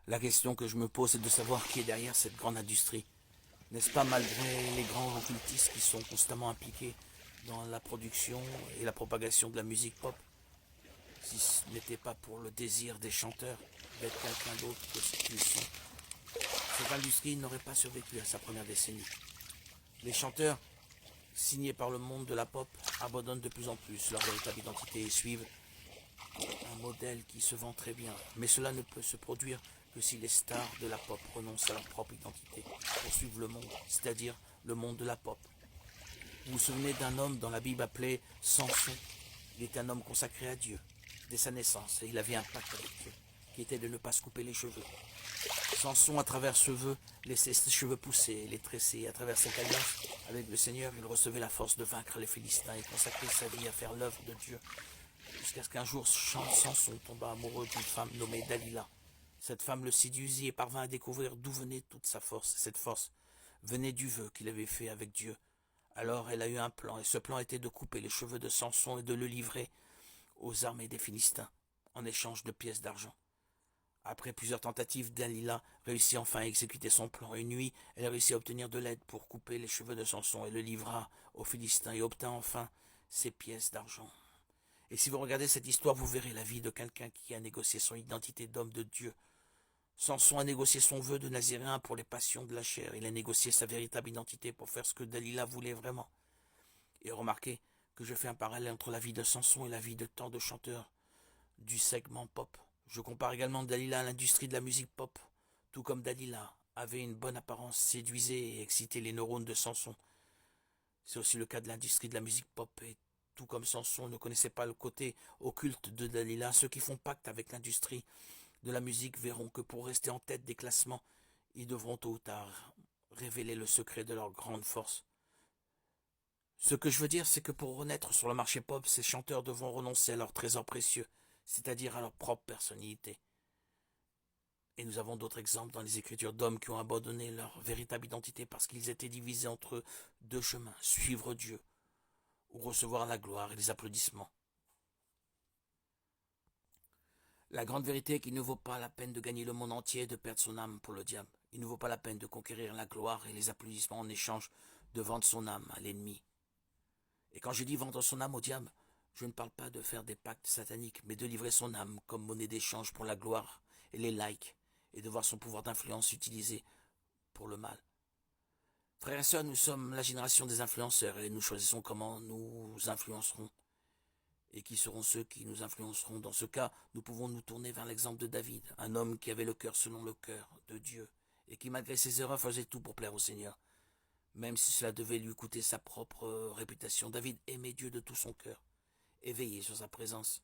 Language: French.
La question que je me pose est de savoir qui est derrière cette grande industrie. N'est-ce pas malgré les grands occultistes qui sont constamment impliqués dans la production et la propagation de la musique pop, si ce n'était pas pour le désir des chanteurs d'être quelqu'un d'autre que ce qu'ils sont, cette industrie n'aurait pas survécu à sa première décennie. Les chanteurs, signés par le monde de la pop, abandonnent de plus en plus leur véritable identité et suivent un modèle qui se vend très bien. Mais cela ne peut se produire que si les stars de la pop renoncent à leur propre identité pour suivre le monde, c'est-à-dire le monde de la pop. Vous vous souvenez d'un homme dans la Bible appelé Samson. Il était un homme consacré à Dieu dès sa naissance et il avait un pacte avec Dieu qui était de ne pas se couper les cheveux. Samson, à travers ce vœu, laissait ses cheveux pousser, les tresser. À travers cette alliance avec le Seigneur, il recevait la force de vaincre les Philistins et consacrer sa vie à faire l'œuvre de Dieu. Jusqu'à ce qu'un jour, Samson tomba amoureux d'une femme nommée Dalila. Cette femme le séduisit et parvint à découvrir d'où venait toute sa force. Cette force venait du vœu qu'il avait fait avec Dieu. Alors elle a eu un plan, et ce plan était de couper les cheveux de Samson et de le livrer aux armées des Philistins, en échange de pièces d'argent. Après plusieurs tentatives, Dalila réussit enfin à exécuter son plan. Une nuit, elle réussit à obtenir de l'aide pour couper les cheveux de Samson et le livra aux Philistins et obtint enfin ses pièces d'argent. Et si vous regardez cette histoire, vous verrez la vie de quelqu'un qui a négocié son identité d'homme de Dieu. Samson a négocié son vœu de naziréen pour les passions de la chair. Il a négocié sa véritable identité pour faire ce que Dalila voulait vraiment. Et remarquez que je fais un parallèle entre la vie de Samson et la vie de tant de chanteurs du segment pop. Je compare également Dalila à l'industrie de la musique pop. Tout comme Dalila avait une bonne apparence, séduisait et excitait les neurones de Samson. C'est aussi le cas de l'industrie de la musique pop. Et tout comme Samson ne connaissait pas le côté occulte de Dalila, ceux qui font pacte avec l'industrie de la musique verront que pour rester en tête des classements, ils devront tôt ou tard révéler le secret de leur grande force. Ce que je veux dire, c'est que pour renaître sur le marché pop, ces chanteurs devront renoncer à leurs trésors précieux, c'est-à-dire à leur propre personnalité. Et nous avons d'autres exemples dans les écritures d'hommes qui ont abandonné leur véritable identité parce qu'ils étaient divisés entre deux chemins, suivre Dieu ou recevoir la gloire et les applaudissements. La grande vérité est qu'il ne vaut pas la peine de gagner le monde entier et de perdre son âme pour le diable. Il ne vaut pas la peine de conquérir la gloire et les applaudissements en échange de vendre son âme à l'ennemi. Et quand je dis vendre son âme au diable, je ne parle pas de faire des pactes sataniques, mais de livrer son âme comme monnaie d'échange pour la gloire et les likes, et de voir son pouvoir d'influence utilisé pour le mal. Frères et sœurs, nous sommes la génération des influenceurs et nous choisissons comment nous influencerons et qui seront ceux qui nous influenceront. Dans ce cas, nous pouvons nous tourner vers l'exemple de David, un homme qui avait le cœur selon le cœur de Dieu et qui, malgré ses erreurs, faisait tout pour plaire au Seigneur. Même si cela devait lui coûter sa propre réputation, David aimait Dieu de tout son cœur et veillait sur sa présence.